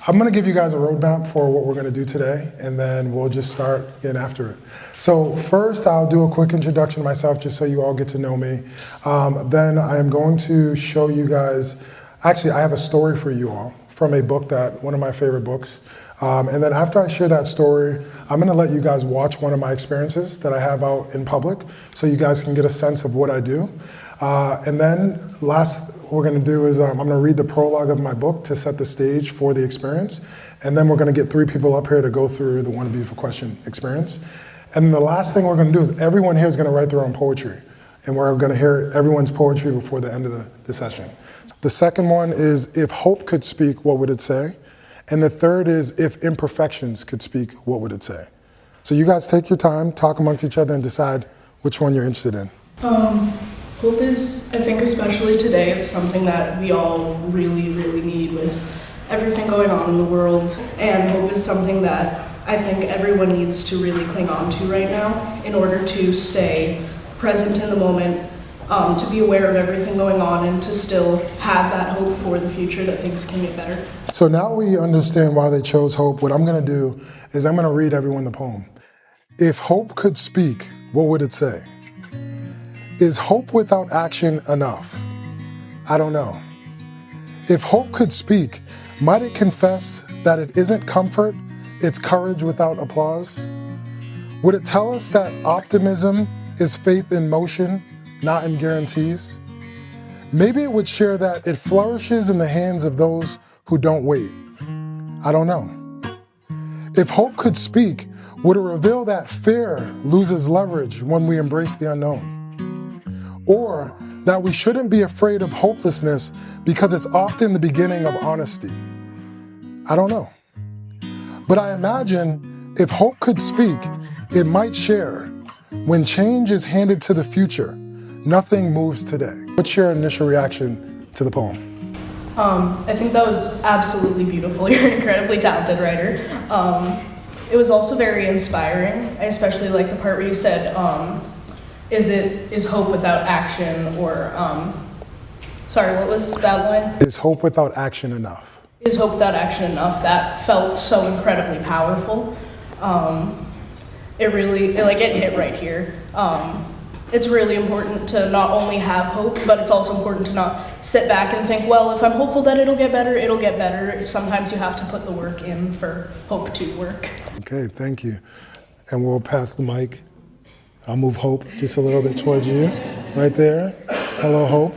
I'm gonna give you guys a roadmap for what we're gonna do today, and then we'll just start getting after it. So first, I'll do a quick introduction to myself just so you all get to know me. Then I am going to show you guys, actually I have a story for you all from a book one of my favorite books. And then after I share that story, I'm gonna let you guys watch one of my experiences that I have out in public so you guys can get a sense of what I do. And then last we're gonna do is I'm gonna read the prologue of my book to set the stage for the experience. And then we're gonna get 3 people up here to go through the One Beautiful Question experience. And then the last thing we're gonna do is everyone here is gonna write their own poetry. And we're gonna hear everyone's poetry before the end of the session. The second one is, if hope could speak, what would it say? And the third is, if imperfections could speak, what would it say? So you guys take your time, talk amongst each other, and decide which one you're interested in. Hope is, I think especially today, it's something that we all really, really need with everything going on in the world. And hope is something that I think everyone needs to really cling on to right now in order to stay present in the moment, to be aware of everything going on and to still have that hope for the future that things can get better. So now we understand why they chose hope. What I'm gonna do is I'm gonna read everyone the poem. If hope could speak, what would it say? Is hope without action enough? I don't know. If hope could speak, might it confess that it isn't comfort, it's courage without applause? Would it tell us that optimism is faith in motion, not in guarantees? Maybe it would share that it flourishes in the hands of those who don't wait. I don't know. If hope could speak, would it reveal that fear loses leverage when we embrace the unknown? Or that we shouldn't be afraid of hopelessness because it's often the beginning of honesty? I don't know. But I imagine if hope could speak, it might share. When change is handed to the future, nothing moves today. What's your initial reaction to the poem? I think that was absolutely beautiful. You're an incredibly talented writer. It was also very inspiring. I especially like the part where you said, is hope without action, or, sorry, what was that line? Is hope without action enough? Is hope without action enough? That felt so incredibly powerful. It hit right here. It's really important to not only have hope, but it's also important to not sit back and think, well, if I'm hopeful that it'll get better, it'll get better. Sometimes you have to put the work in for hope to work. Okay, thank you. And we'll pass the mic. I'll move Hope just a little bit towards you, right there. Hello, Hope.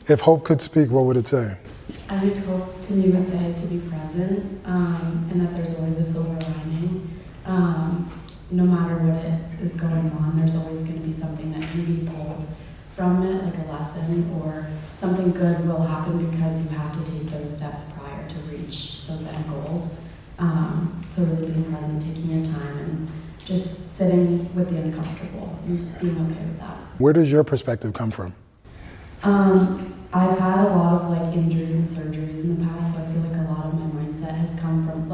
If hope could speak, what would it say? I think hope to me would say to be present, and that there's always a silver lining. No matter what it is going on, there's always going to be something that can be pulled from it, like a lesson, or something good will happen because you have to take those steps prior to reach those end goals. So really being present, taking your time, and just sitting with the uncomfortable and being okay with that. Where does your perspective come from? I've had a lot of injuries and surgeries in the past, so I feel like a lot of my mindset has come from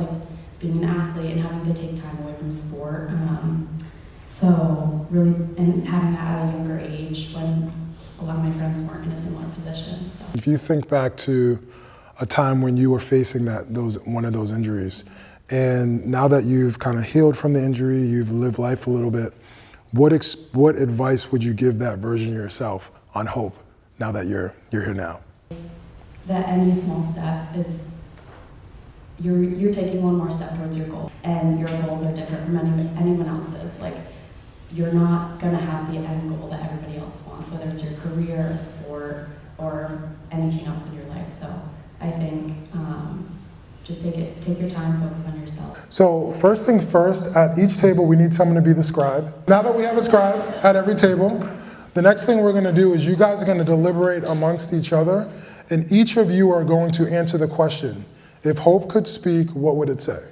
being an athlete and having to take time away from sport. So really, and having that at a younger age when a lot of my friends weren't in a similar position. So. If you think back to a time when you were facing one of those injuries, and now that you've kind of healed from the injury, you've lived life a little bit, what advice would you give that version of yourself on hope now that you're here now? That any small step is, you're taking one more step towards your goal, and your goals are different from anyone else's. You're not going to have the end goal that everybody else wants, whether it's your career, a sport, or anything else in your life. So I think just take your time, focus on yourself. So first thing first, at each table we need someone to be the scribe. Now that we have a scribe at every table, the next thing we're going to do is you guys are going to deliberate amongst each other, and each of you are going to answer the question. If hope could speak, what would it say?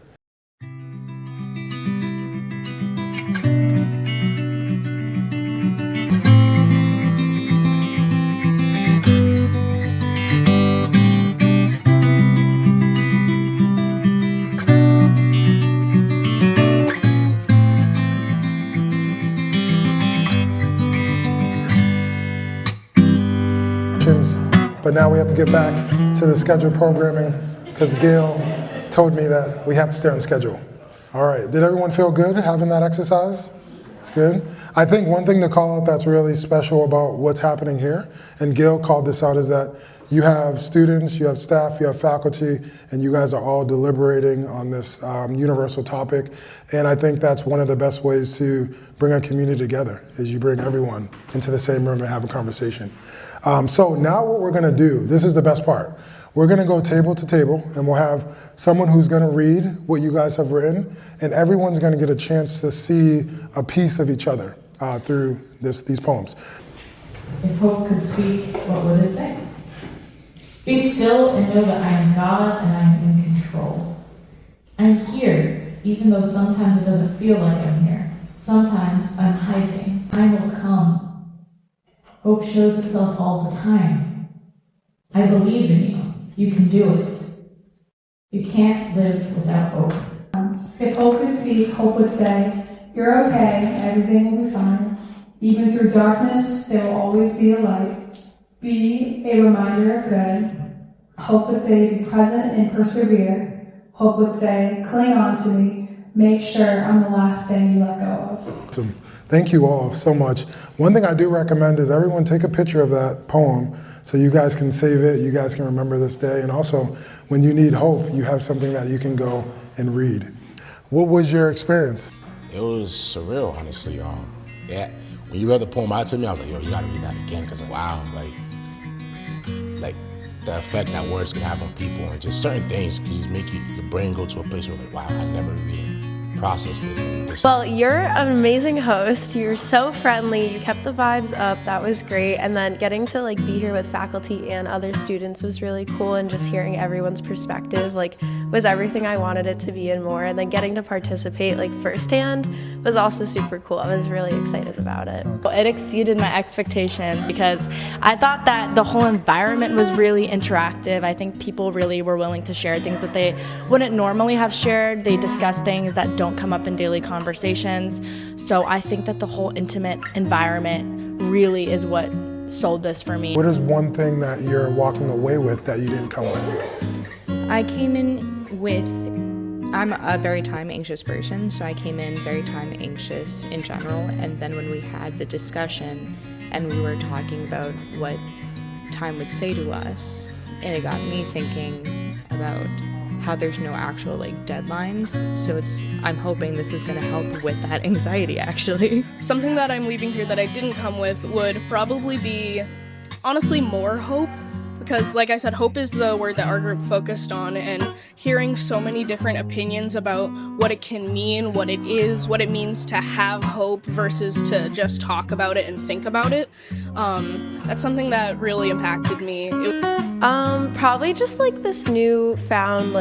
But now we have to get back to the scheduled programming because Gail told me that we have to stay on schedule. All right, did everyone feel good having that exercise? It's good. I think one thing to call out that's really special about what's happening here, and Gil called this out, is that you have students, you have staff, you have faculty, and you guys are all deliberating on this universal topic. And I think that's one of the best ways to bring a community together, is you bring everyone into the same room and have a conversation. So now what we're gonna do, this is the best part. We're gonna go table to table, and we'll have someone who's gonna read what you guys have written, and everyone's gonna get a chance to see a piece of each other through these poems. If hope could speak, what would it say? Be still and know that I am God and I am in control. I'm here, even though sometimes it doesn't feel like I'm here. Sometimes I'm hiding. I will come. Hope shows itself all the time. I believe in you. You can do it. You can't live without hope. If hope could speak, hope would say, you're okay, everything will be fine. Even through darkness, there will always be a light. Be a reminder of good. Hope would say, be present and persevere. Hope would say, cling on to me. Make sure I'm the last thing you let go of. Awesome. Thank you all so much. One thing I do recommend is everyone take a picture of that poem so you guys can save it, you guys can remember this day, and also when you need hope, you have something that you can go and read. What was your experience? It was surreal, honestly. Yeah, when you read the poem out to me, I was like, yo, you gotta read that again, because wow, like the effect that words can have on people, and just certain things can just make your brain go to a place where like, wow, I never really processed this. Well, you're an amazing host. You're so friendly. You kept the vibes up. That was great. And then getting to like be here with faculty and other students was really cool, and just hearing everyone's perspective was everything I wanted it to be and more. And then getting to participate firsthand was also super cool. I was really excited about it. It exceeded my expectations because I thought that the whole environment was really interactive. I think people really were willing to share things that they wouldn't normally have shared. They discussed things that don't come up in daily conversations. So I think that the whole intimate environment really is what sold this for me. What is one thing that you're walking away with that you didn't come with? I came in with, I'm a very time anxious person, so I came in very time anxious in general, and then when we had the discussion and we were talking about what time would say to us, and it got me thinking about how there's no actual deadlines, so I'm hoping this is going to help with that anxiety actually. Something that I'm leaving here that I didn't come with would probably be, honestly, more hope. Because, like I said, hope is the word that our group focused on, and hearing so many different opinions about what it can mean, what it is, what it means to have hope versus to just talk about it and think about it, that's something that really impacted me. Probably just this newfound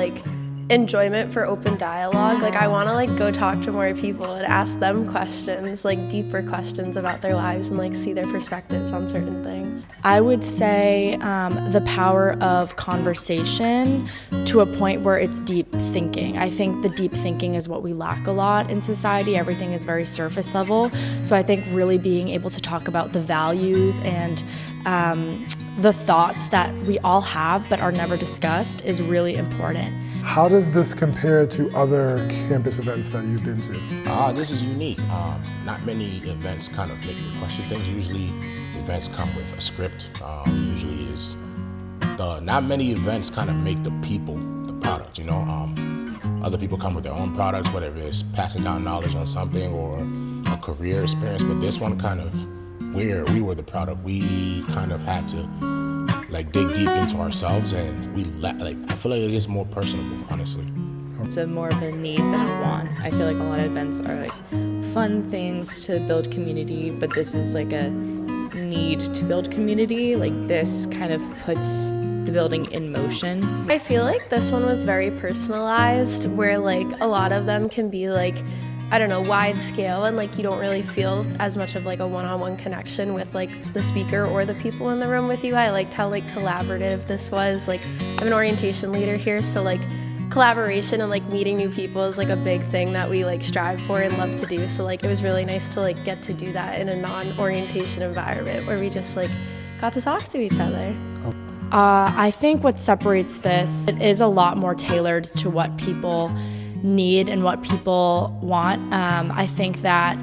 enjoyment for open dialogue. I want to go talk to more people and ask them questions, deeper questions about their lives, and see their perspectives on certain things. I would say the power of conversation to a point where it's deep thinking. I think the deep thinking is what we lack a lot in society. Everything is very surface level. So I think really being able to talk about the values and the thoughts that we all have but are never discussed is really important. How does this compare to other campus events that you've been to? This is unique. Not many events kind of make you question things. Usually events come with a script. Not many events kind of make the people the product, Other people come with their own products, whatever it's passing down knowledge on something or a career experience, but this one kind of, we were the product. We kind of had to dig deep into ourselves, and I feel like it's just more personable, honestly. It's more of a need than a want. I feel like a lot of events are fun things to build community, but this is a need to build community. This kind of puts the building in motion. I feel like this one was very personalized, where a lot of them can be wide scale, and you don't really feel as much of a one-on-one connection with the speaker or the people in the room with you. I liked how collaborative this was. I'm an orientation leader here, so collaboration and meeting new people is a big thing that we strive for and love to do. So it was really nice to get to do that in a non-orientation environment where we just got to talk to each other. I think what separates this, it is a lot more tailored to what people need and what people want. I think that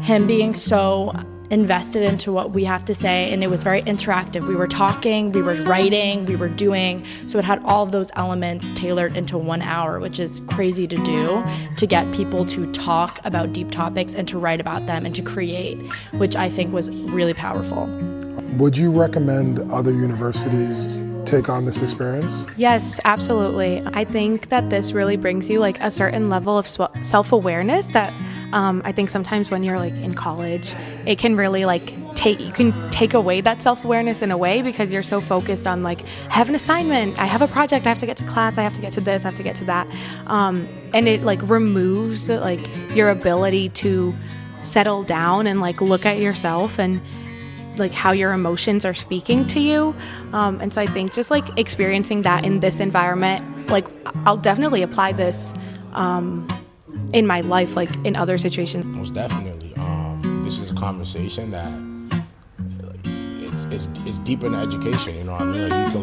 him being so invested into what we have to say, and it was very interactive. We were talking, we were writing, we were doing, so it had all of those elements tailored into 1 hour, which is crazy to do, to get people to talk about deep topics and to write about them and to create, which I think was really powerful. Would you recommend other universities take on this experience? Yes, absolutely. I think that this really brings you like a certain level of self-awareness that I think sometimes when you're like in college, it can really like you can take away that self-awareness in a way because you're so focused on like, I have an assignment, I have a project, I have to get to class, I have to get to this, I have to get to that. And it like removes like your ability to settle down and like look at yourself and like how your emotions are speaking to you. And so I think just like experiencing that in this environment, like I'll definitely apply this in my life, like in other situations. Most definitely. This is a conversation that it's deeper than education, you know what I mean? Like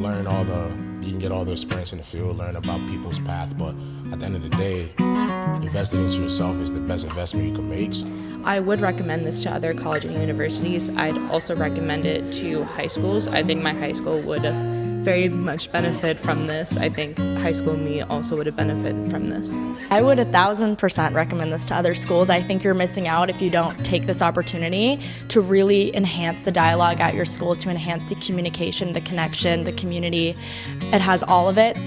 you can get all the experience in the field, learn about people's path, but at the end of the day, investing into yourself is the best investment you can make. I would recommend this to other colleges and universities. I'd also recommend it to high schools. I think my high school would have very much benefit from this. I think high school me also would have benefited from this. I would 1,000% recommend this to other schools. I think you're missing out if you don't take this opportunity to really enhance the dialogue at your school, to enhance the communication, the connection, the community. It has all of it.